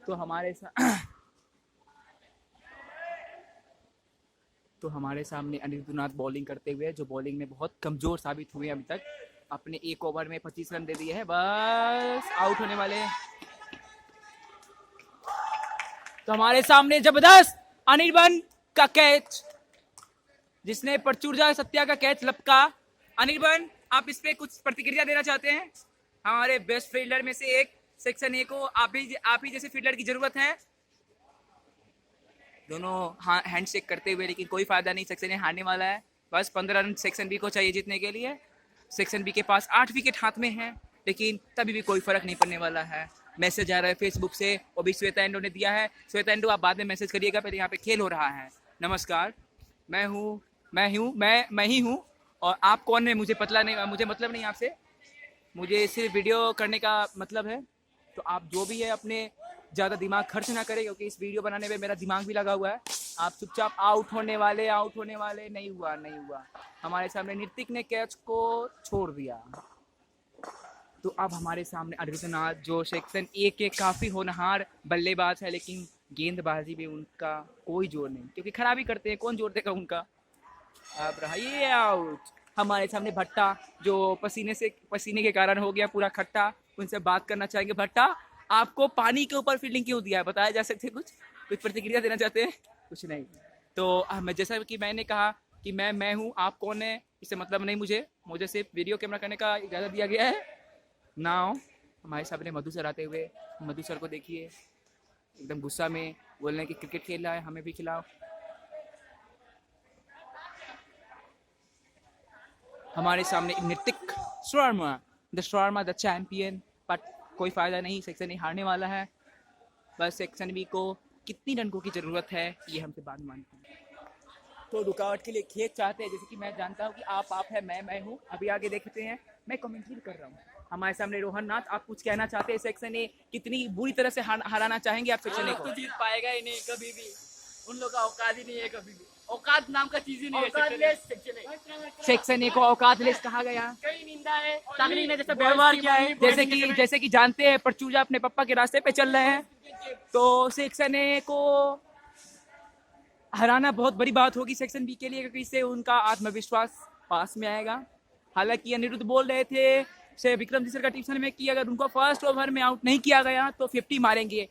तो हमारे सामने अनिरुद्ध नाथ बॉलिंग करते हुए, जो बॉलिंग में बहुत कमजोर साबित हुए अभी तक। अपने एक ओवर में 25 रन दे दिए हैं, बस आउट होने वाले। तो हमारे सामने जबरदस्त अनिर्बन का कैच, जिसने परचूरजा सत्या का कैच लपका। अनिर्बन, आप इस पे कुछ प्रतिक्रिया देना चाहते हैं? हमारे बेस्ट फील्डर में से एक, सेक्शन ए को आप ही जैसे फील्डर की जरूरत है। दोनों हैंडशेक करते हुए, लेकिन कोई फायदा नहीं, सेक्शन ए हारने वाला है। बस 15 रन सेक्शन बी को चाहिए जीतने के लिए। सेक्शन बी के पास 8 विकेट हाथ में है, लेकिन तभी भी कोई फर्क नहीं पड़ने वाला है। मैसेज आ रहा है फेसबुक से, वो भी श्वेता एंडो ने दिया है। श्वेता एंडो, आप बाद में मैसेज करिएगा, पहले यहाँ पे खेल हो रहा है। नमस्कार, मैं ही हूँ, और आप कौन है मुझे मतलब नहीं आपसे। मुझे सिर्फ वीडियो करने का मतलब है। तो आप जो भी है अपने ज़्यादा दिमाग खर्च ना करें, क्योंकि इस वीडियो बनाने में मेरा दिमाग भी लगा हुआ है। आप चुपचाप आउट होने वाले नहीं हुआ। हमारे सामने नितिक ने कैच को छोड़ दिया। तो अब हमारे सामने अनिरुद्ध नाथ, जो सेक्शन ए के काफ़ी होनहार बल्लेबाज है, लेकिन गेंदबाजी में उनका कोई जोर नहीं, क्योंकि खराबी करते हैं, कौन जोर देगा उनका। अब रहा ये आउट। हमारे सामने भट्टा, जो पसीने के कारण हो गया पूरा खट्टा। उनसे बात करना चाहेंगे। भट्टा, आपको पानी के ऊपर फील्डिंग क्यों दिया है, बताया जा सकते? कुछ प्रतिक्रिया देना चाहते हैं? कुछ नहीं। तो मैं, जैसा कि मैंने कहा कि मैं हूँ, आप कौन है इससे मतलब नहीं मुझे सिर्फ वीडियो कैमरा करने का इजाज़त दिया गया है। नाउ हमारे सामने मधु सर आते हुए, मधु सर को देखिए एकदम गुस्सा में बोल रहे हैं कि क्रिकेट खेल रहा है, हमें भी खिलाओ। हमारे सामने Nitik Sharma the champion, but कोई फायदा नहीं, सेक्शन ए हारने वाला है। बस सेक्शन बी को कितनी रनों की जरूरत है ये हमसे बाद में मानते हैं। तो रुकावट के लिए खेत चाहते हैं, जैसे कि मैं जानता हूँ कि आप है, मैं हूँ। अभी आगे देखते हैं, मैं कमेंट्री कर रहा हूँ। हमारे सामने रोहन नाथ, आप कुछ कहना चाहते हैं? सेक्शन ए कितनी बुरी तरह से हराना चाहेंगे आप सेक्शन ए को? तो जीत पाएगा ही नहीं कभी भी, उन लोग का औकात ही नहीं है कभी भी। औकात नाम का चीज ही नहीं है सेक्शन ए को औकात लेस कहा गया। कई निंदा है, ताकलीफ ने जैसा व्यवहार किया है, जैसे कि जानते हैं परचूजा अपने पापा के रास्ते पे चल रहे हैं, तो सेक्शन ए को हराना बहुत बड़ी बात होगी सेक्शन बी के लिए, क्योंकि इससे उनका आत्मविश्वास पास में आएगा। हालांकि अनिरुद्ध बोल रहे थे से विक्रम जी सर का टिप्सन में कि अगर उनको फर्स्ट ओवर में आउट नहीं किया गया तो 50 मारेंगे।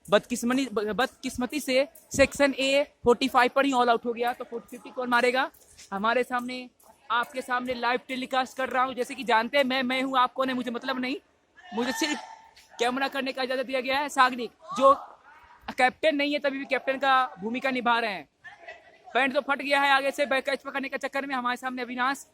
बदकिस्मती से सेक्शन ए 45 पर ही ऑल आउट हो गया, तो 50 कौन मारेगा? हमारे सामने, आपके सामने लाइव टेलीकास्ट कर रहा हूँ। जैसे कि जानते हैं मैं हूँ, आप कौन है मुझे मतलब नहीं। मुझे सिर्फ कैमरा करने का इजाजत दिया गया है। सागनिक, जो कैप्टन नहीं है तभी भी कैप्टन का भूमिका निभा रहे हैं। पैंट तो फट गया है आगे से कैच पकड़ने के चक्कर में। हमारे सामने अविनाश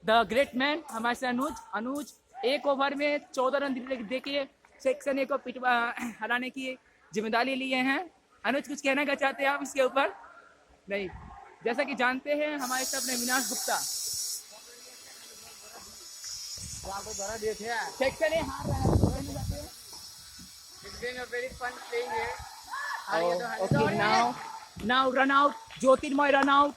द ग्रेट मैन, हमारे से अनुज एक ओवर में 14 रन देके सेक्शन ए को हराने की जिम्मेदारी लिए हैं। अनुज, कुछ कहना क्या चाहते हैं आप इसके ऊपर? नहीं। जैसा कि जानते हैं हमारे सामने अविनाश गुप्ता, सेक्शन ए हार रहा है। Now run out, Jyotirmoy run out.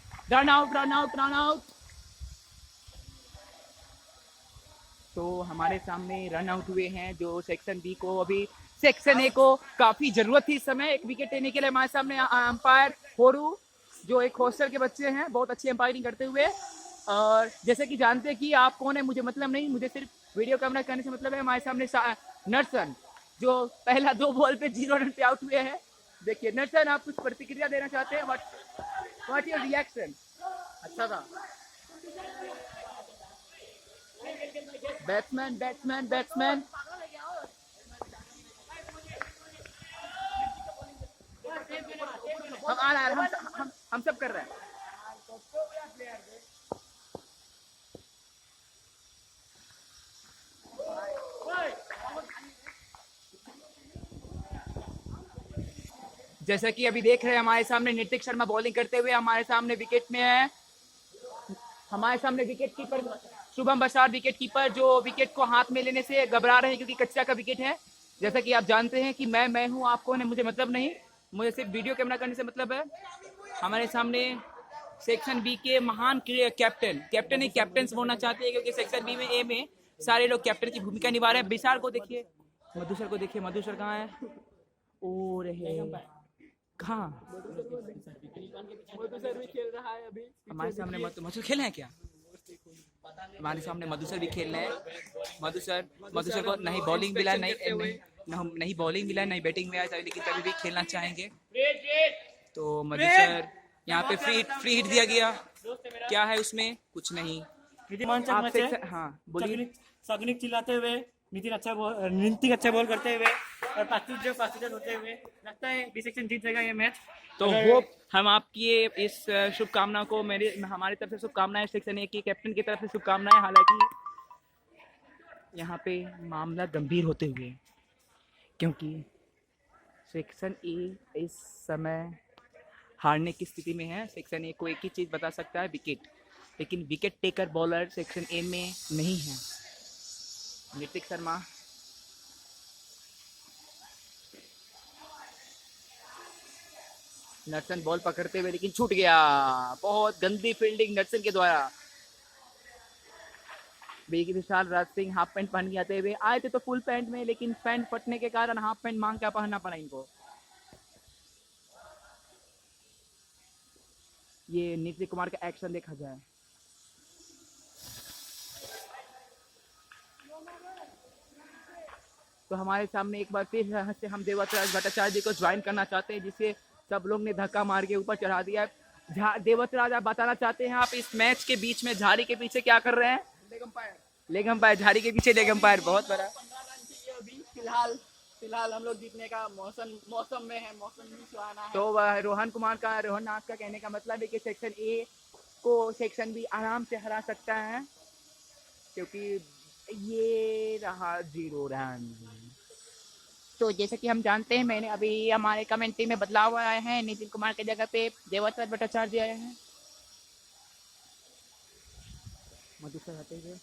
तो हमारे सामने रन आउट हुए हैं, जो सेक्शन बी को, अभी सेक्शन ए को काफी जरूरत थी इस समय एक विकेट लेने के लिए। हमारे सामने अंपायर होरू, जो एक हॉस्टल के बच्चे हैं, बहुत अच्छी अंपायरिंग करते हुए। और जैसे कि जानते हैं कि आप कौन है मुझे मतलब नहीं, मुझे सिर्फ वीडियो कैमरा करने से मतलब है। हमारे सामने नर्सन, जो पहला 2 बॉल पे 0 रन पे आउट हुए हैं। देखिए नर्सन, आप कुछ प्रतिक्रिया देना चाहते हैं? What your reaction? अच्छा था। बैट्समैन हम आ रहा है, हम सब कर रहे हैं। जैसा कि अभी देख रहे हैं हमारे सामने नितिक शर्मा बॉलिंग करते हुए, हमारे सामने विकेट में है, हमारे सामने विकेट कीपर शुभम बसार, विकेट कीपर, जो विकेट को हाथ में लेने से घबरा रहे हैं क्योंकि कच्चा का विकेट है। जैसा कि आप जानते हैं कि मैं हूं, आप कौन है मुझे मतलब नहीं, मुझे सिर्फ वीडियो कैमरा करने से मतलब है। हमारे सामने सेक्शन बी के महान कैप्टन एक कैप्टन होना चाहते हैं, क्योंकि सेक्शन बी में ए में सारे लोग कैप्टन की भूमिका निभा रहे हैं। विशाल को देखिए, मधु सर को देखिए, मधु सर कहाँ है? और है कहाँ मधु सर भी खेल रहा है अभी हमारे सामने मधु खेले हैं क्या हमारे सामने मधु सर भी खेल रहे हैं मधु सर को नहीं बॉलिंग मिला नहीं बॉलिंग मिला नहीं बैटिंग मिला लेकिन तभी भी खेलना चाहेंगे तो मधु सर यहाँ पे फ्री हिट दिया गया क्या है उसमें कुछ नहीं हाँ बोलिए सागनिक चिल्लाते हुए नितिन अच्छा बॉल करते हुए और पासिंजर होते हुए लगता है बी सेक्शन जीत जाएगा ये मैच तो होप हम आपकी इस शुभकामना को हमारी तरफ से शुभकामनाएं सेक्शन ए के कैप्टन की तरफ से शुभकामनाएं हालांकि यहाँ पे मामला गंभीर होते हुए क्योंकि सेक्शन ए इस समय हारने की स्थिति में है सेक्शन ए को एक ही चीज़ बता सकता है विकेट लेकिन wicket taker bowler section A में नहीं है नितिक शर्मा नर्सन बॉल पकड़ते हुए लेकिन छूट गया बहुत गंदी फील्डिंग नर्सन के द्वारा विशाल राज सिंह हाफ पैंट पहन के आते हुए आए थे तो फुल पैंट में लेकिन पैंट फटने के कारण हाफ पैंट मांग क्या पहनना पड़ा इनको ये नीतीश कुमार का एक्शन देखा जाए तो हमारे सामने एक बार फिर से हम देवराज भट्टाचार्य जी को ज्वाइन करना चाहते हैं जिसे सब लोग ने धक्का मार के ऊपर चढ़ा दिया देवराज आप बताना चाहते हैं आप इस मैच के बीच में झाड़ी के पीछे क्या कर रहे हैं लेग अंपायर झाड़ी के पीछे लेग अंपायर बहुत बड़ा 15 रन चाहिए अभी फिलहाल हम लोग जीतने का मौसम में है मौसम भी सुहाना है तो रोहन नाथ का कहने का मतलब है कि सेक्शन ए को सेक्शन बी आराम से हरा सकता है क्योंकि ये रहा 0 रन तो जैसे कि हम जानते हैं मैंने अभी हमारे कमेंट्री में बदलाव आए हैं नितिन कुमार की जगह पे देवराज भट्टाचार्य आए हैं मधु सर हटे हुए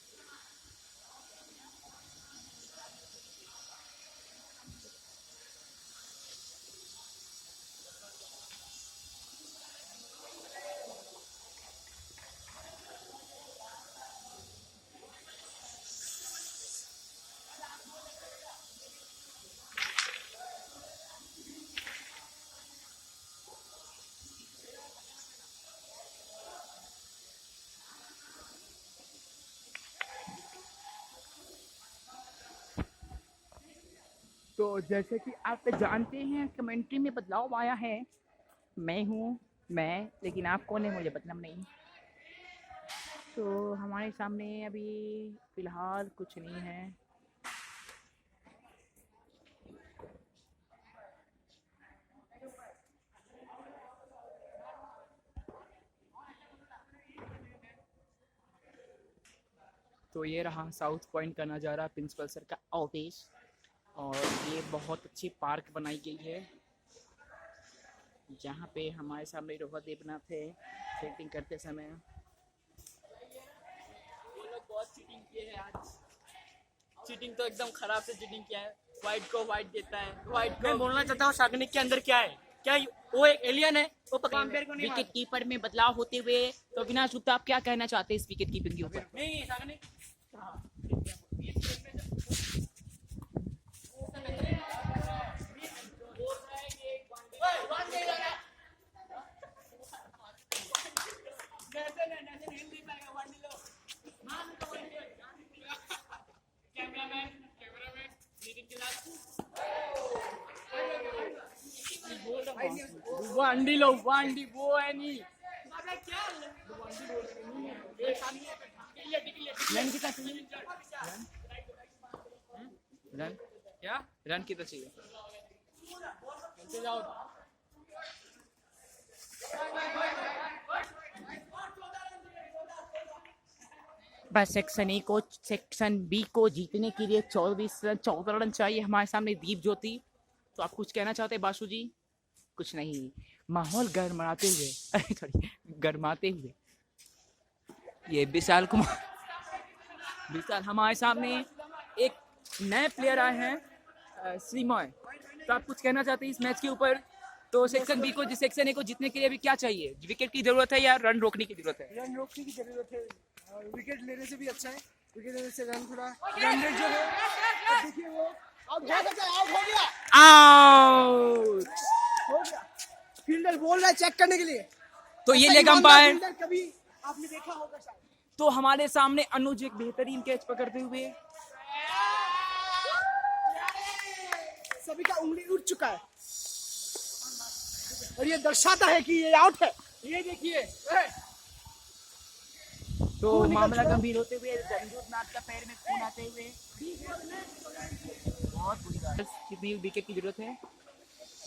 तो जैसे कि आप जानते हैं कमेंट्री में बदलाव आया है मैं लेकिन आप कौन है मुझे मतलब नहीं तो हमारे सामने अभी फिलहाल कुछ नहीं है तो ये रहा साउथ पॉइंट का नज़ारा प्रिंसिपल सर का ऑफिस और ये बहुत अच्छी पार्क बनाई गई है जहाँ पे हमारे सामने रोहन देवनाथ है सेटिंग करते समय वो लोग बहुत चीटिंग किए हैं आज चीटिंग तो एकदम खराब से चीटिंग किया है व्हाइट को व्हाइट देता है व्हाइट को मैं बोलना चाहता हूँ सागनिक के अंदर क्या है क्या वो एक एलियन है वो अंपायर को नहीं विकेट कीपर में बदलाव होते हुए तो अविनाश गुप्ता आप क्या कहना चाहते हैं इस विकेट कीपिंग के ऊपर नहीं सागनिक वांडी लो वांडी वो है नहीं रन क्या रन कितना चाहिए बस सेक्शन ए को सेक्शन बी को जीतने के लिए 14 रन चाहिए हमारे सामने दीप ज्योति तो आप कुछ कहना चाहते हैं बासु जी कुछ नहीं माहौल गरमाते हुए ये विशाल हमारे सामने एक नए प्लेयर आए हैं श्रीमय तो आप कुछ कहना चाहते हैं इस मैच के ऊपर तो सेक्शन बी को सेक्शन ए को जीतने के लिए अभी क्या चाहिए विकेट की जरूरत है या रन रोकने की जरूरत है रन रोकने की जरूरत है विकेट लेने से भी अच्छा है विकेट लेने से रन थोड़ा रन रेट जो है देखिए वो आउट हो गया आओ चेक करने के लिए। तो ये ऐसा लेग ईमानदार अंपायर। फील्डर कभी आपने देखा होगा शायद। तो हमारे सामने अनुज एक बेहतरीन कैच पकड़ते हुए, सभी का उंगली उठ चुका है और ये दर्शाता है कि ये आउट है। ये देखिए तो मामला गंभीर होते हुए रणजोत नाथ का पैर में खून आते हुए बहुत बुरी बात है। कितनी विकेट की जरूरत है?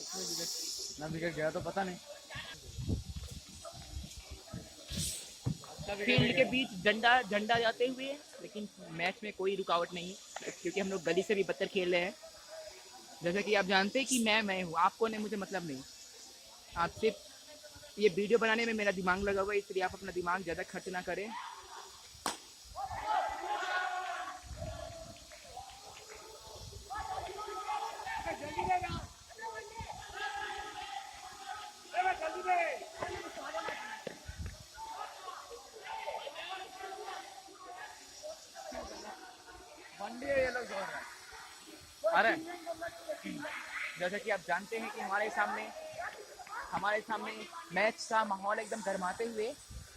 कितना विकेट गया तो पता नहीं। फील्ड के बीच झंडा झंडा जाते हुए, लेकिन मैच में कोई रुकावट नहीं, क्योंकि हम लोग गली से भी बदतर खेल रहे हैं। जैसा कि आप जानते हैं कि मैं हूँ, आपको नहीं, मुझे मतलब नहीं। आप सिर्फ ये वीडियो बनाने में मेरा दिमाग लगा हुआ है, इसलिए आप अपना दिमाग ज़्यादा खर्च ना करें। अरे जैसा कि आप जानते हैं कि हमारे सामने मैच का माहौल एकदम गरमाते हुए,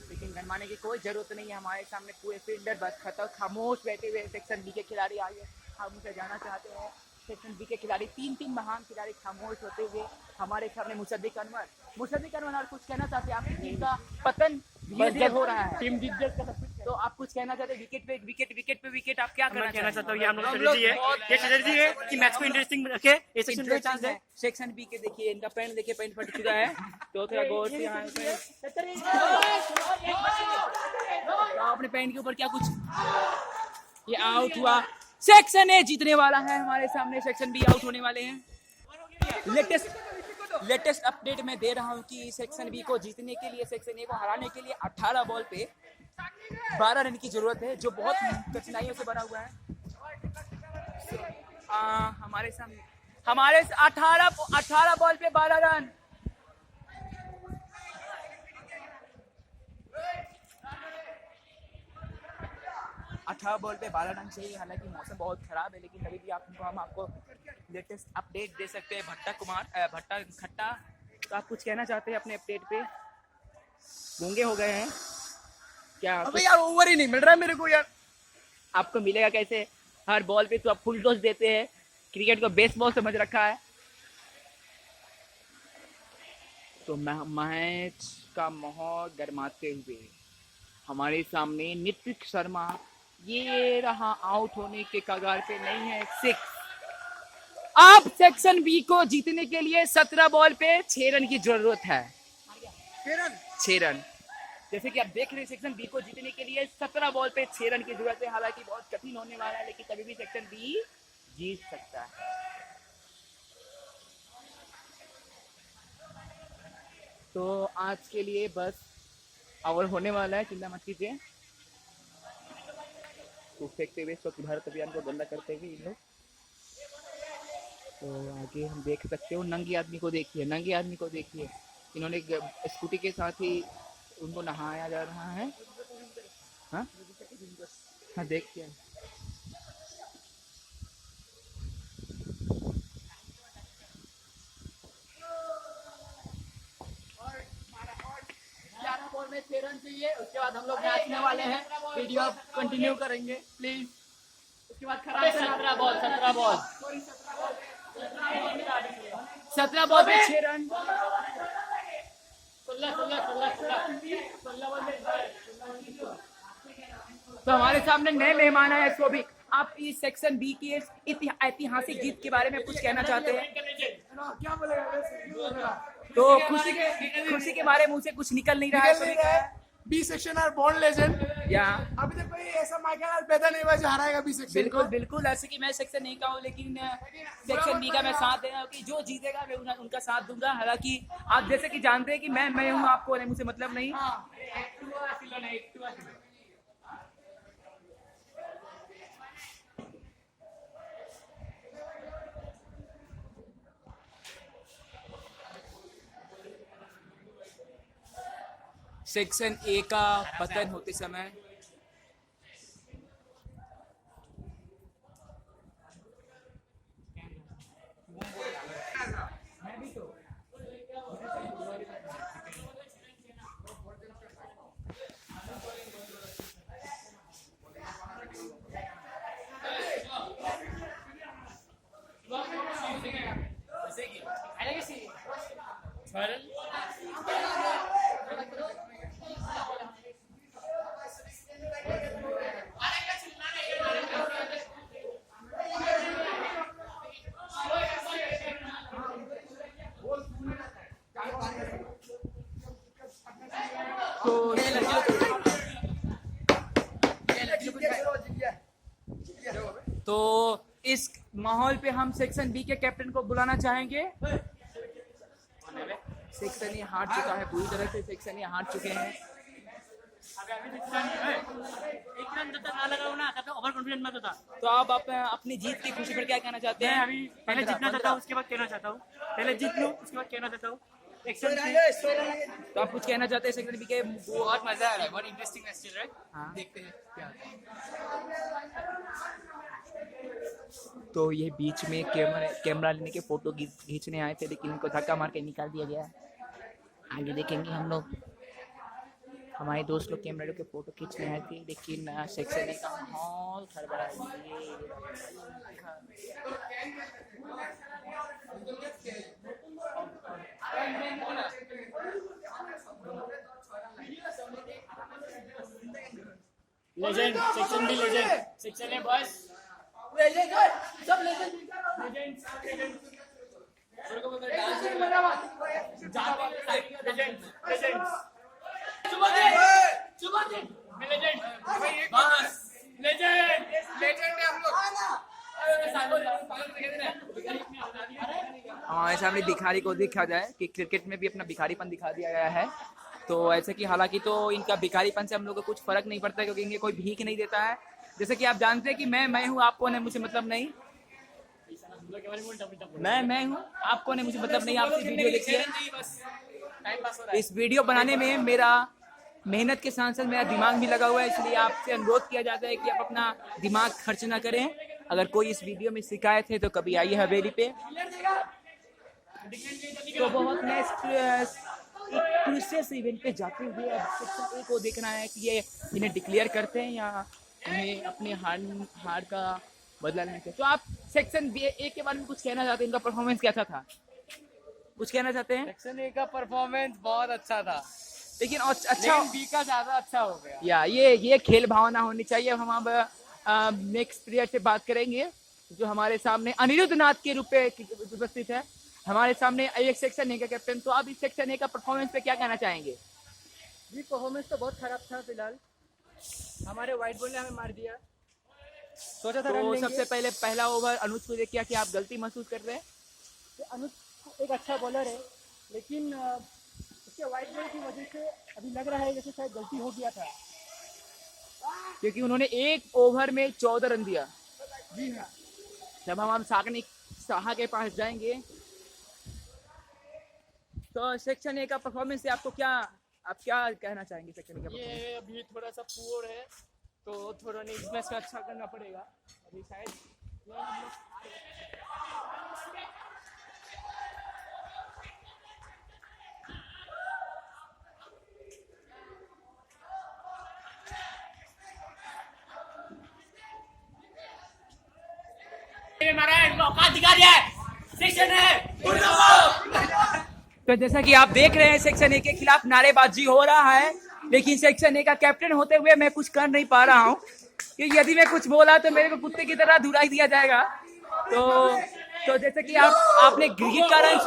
लेकिन गरमाने की कोई ज़रूरत नहीं है। हमारे सामने पूरे फील्डर बस खामोश बैठे हुए सेक्शन बी के खिलाड़ी आए, हम उनसे जाना चाहते हैं। सेक्शन बी के खिलाड़ी तीन महान खिलाड़ी खामोश होते हुए हमारे सामने मुशद्दिक अनवर और कुछ कहना चाहते हैं? आपकी टीम का पतन धीरे-धीरे हो रहा है, टीम जीत जाएगी, तो आप कुछ कहना चाहते हैं? विकेट आप क्या कहना चाहता हूँ, ये हम लोग स्ट्रेटजी है, ये स्ट्रेटजी है कि मैच को इंटरेस्टिंग रखे। ये सेक्शन में चांस है। सेक्शन बी के देखिए, इनका पैंट देखिए, पैंट फट चुका है, तो थोड़ा गौर से यहाँ तो अपने पैंट के ऊपर क्या कुछ, ये आउट हुआ। सेक्शन ए जीतने वाला है, हमारे सामने सेक्शन बी आउट होने वाले हैं। लेटेस्ट अपडेट मैं दे रहा हूँ कि सेक्शन बी को जीतने के लिए, सेक्शन ए को हराने के लिए 18 बॉल पे 12 रन की जरूरत है, जो बहुत कठिनाइयों से बना हुआ है। हमारे 18 बॉल पे 12 रन। बॉल पे 12 रन चाहिए। हालांकि मौसम बहुत खराब है, लेकिन अभी भी हम आपको लेटेस्ट अपडेट दे सकते हैं। भट्टा खट्टा, तो आप कुछ कहना चाहते हैं अपने अपडेट पे? गूंगे हो गए हैं क्या? अबे यार ओवर ही नहीं मिल रहा है मेरे को यार। आपको मिलेगा कैसे? हर बॉल पे तो आप फुल टॉस देते हैं, क्रिकेट को बेसबॉल समझ रखा है। तो मैच का माहौल गरमाते हुए हमारे सामने नितिक शर्मा, ये रहा आउट होने के कगार पे, नहीं है 6। अब सेक्शन बी को जीतने के लिए 17 बॉल पे 6 रन की जरूरत है। 6 रन, जैसे कि आप देख रहे हैं, सेक्शन बी को जीतने के लिए 17 बॉल पे 6 रन की जरूरत है। हालांकि बहुत कठिन होने वाला है, लेकिन कभी भी सेक्शन बी जीत सकता है। तो आज के लिए बस ओवर होने वाला है, चिंता मत कीजिए। तो फेंकते हुए स्वच्छ भारत अभियान को गंदा करते हुए इन लोग, तो आगे हम देख सकते हो। नंगी आदमी को देखिए, इन्होंने स्कूटी के साथ ही उनको नहाया जा रहा है। हाँ देखिए, बॉल में 6 रन चाहिए, उसके बाद हम लोग नाचने वाले हैं। वीडियो कंटिन्यू करेंगे प्लीज। उसके बाद खराब 17 बॉल पे 6 रन। 16 तो हमारे सामने नए मेहमान आए हैं। शोभिक, आप इस सेक्शन बी की ऐतिहासिक जीत के बारे में कुछ कहना चाहते हैं? क्या बोलेगा? तो खुशी के बारे में मुझे कुछ निकल नहीं रहा है। बी सेक्शन और बॉन्ड लेजेंड, या अभी तक कोई ऐसा माइकल पैदा नहीं हुआ जो हराएगा बी सेक्शन। बिल्कुल ऐसे कि मैं सेक्शन नहीं का हूँ, लेकिन सेक्शन बी का मैं साथ दे रहा हूँ कि जो जीतेगा मैं उनका साथ दूंगा। हालांकि आप जैसे कि जानते हैं कि मैं हूँ, आपको नहीं, मुझे मतलब नहीं। सेक्शन ए का पतन होते समय तो इस माहौल पे हम सेक्शन बी के कैप्टन को बुलाना चाहेंगे। सेक्शन ए हार चुका है पूरी तरह से, सेक्शन ए हार चुके हैं। एक रन जब तक ना लगाओ ना तब तक ओवर कॉन्फिडेंट मत होता। तो आप अपनी जीत की खुशी पर क्या कहना चाहते मैं हैं? अभी पहले जीतना चाहता हूँ, उसके बाद कहना चाहता हूँ। पहले जीत लूँ, उसके बाद कहना चाहता हूँ। तो आप कुछ कहना चाहते हैं सेक्शन बी के? बहुत मजा आ रहा है, बहुत इंटरेस्टिंग मैच चल रहा है। हाँ। देखते हैं क्या होता है। तो ये बीच में कैमरा लेने के फोटो खींचने आए थे, लेकिन इनको धक्का मार के निकाल दिया गया। आगे देखेंगे हम लोग, हमारे दोस्त लोग कैमरा लेके फोटो खींचने आए थे, लेकिन सेक्शन ए का माहौल गड़बड़ा है। Legend section B, legend section A boys, सब लेजेंड हमारे सामने भिखारी को देखा जाए कि क्रिकेट में भी अपना भिखारीपन दिखा दिया गया है। तो ऐसे कि हालांकि तो इनका भिखारीपन से हम लोग को कुछ फर्क नहीं पड़ता, क्योंकि इनके कोई भीख नहीं देता है। जैसे कि आप जानते हैं कि मैं हूँ, आप कौन है मुझे मतलब नहीं। मैं हूँ, आप कौन है मुझे मतलब नहीं। आपसे वीडियो देखिए, इस वीडियो बनाने में मेरा मेहनत के साथ साथ मेरा दिमाग भी लगा हुआ है, इसलिए आपसे अनुरोध किया जाता है कि आप अपना दिमाग खर्च ना करें। अगर कोई इस वीडियो में शिकायत है तो कभी आइए हवेली पे। तो बहुत नेक्स्ट क्रूसियस इवेंट पे जाते हुए अब सेक्शन ए को देखना है कि ये इन्हें डिक्लेयर करते हैं या उन्हें अपने हार का बदला लेना चाहिए। तो आप सेक्शन बी ए के बारे में कुछ कहना चाहते हैं? इनका परफॉर्मेंस कैसा था? कुछ कहना चाहते हैं? सेक्शन ए का परफॉर्मेंस बहुत अच्छा था, लेकिन अच्छा बी का ज्यादा अच्छा हो गया। या ये खेल भावना होनी चाहिए। हम अब नेक्स्ट प्लेयर से बात करेंगे, जो हमारे सामने अनिरुद्ध नाथ के रूप में उपस्थित है। हमारे सामने एक सेक्शन ए का कैप्टन। तो आप इस सेक्शन ए का परफॉर्मेंस पे क्या कहना चाहेंगे? जी परफॉर्मेंस तो बहुत खराब था। फिलहाल हमारे वाइट बॉल ने हमें मार दिया। सोचा था तो सबसे पहले पहला ओवर अनुज को देख कि आप गलती महसूस कर रहे हैं? अनुज एक अच्छा बॉलर है, लेकिन उसके वाइट बॉल की वजह से अभी लग रहा है जैसे शायद गलती हो गया था, क्योंकि उन्होंने एक ओवर में 14 रन दिया। जी हाँ। जब हम साहा के पास जाएंगे तो सेक्शन ए का परफॉर्मेंस से आप क्या कहना चाहेंगे? सेक्शन ए का परफॉर्मेंस ये अभी थोड़ा सा पुअर है, तो थोड़ा नेक्स्ट मैच में अच्छा करना पड़ेगा। अभी शायद मौका दिखा दिया है सेक्शन ए। तो जैसा कि आप देख रहे हैं सेक्शन ए के खिलाफ नारेबाजी हो रहा है, लेकिन सेक्शन ए का कैप्टन होते हुए मैं कुछ कर नहीं पा रहा हूँ, क्योंकि यदि मैं कुछ बोला तो मेरे को कुत्ते की तरह धुलाई दिया जाएगा। तो जैसे कि आपने क्रिकेट का रंग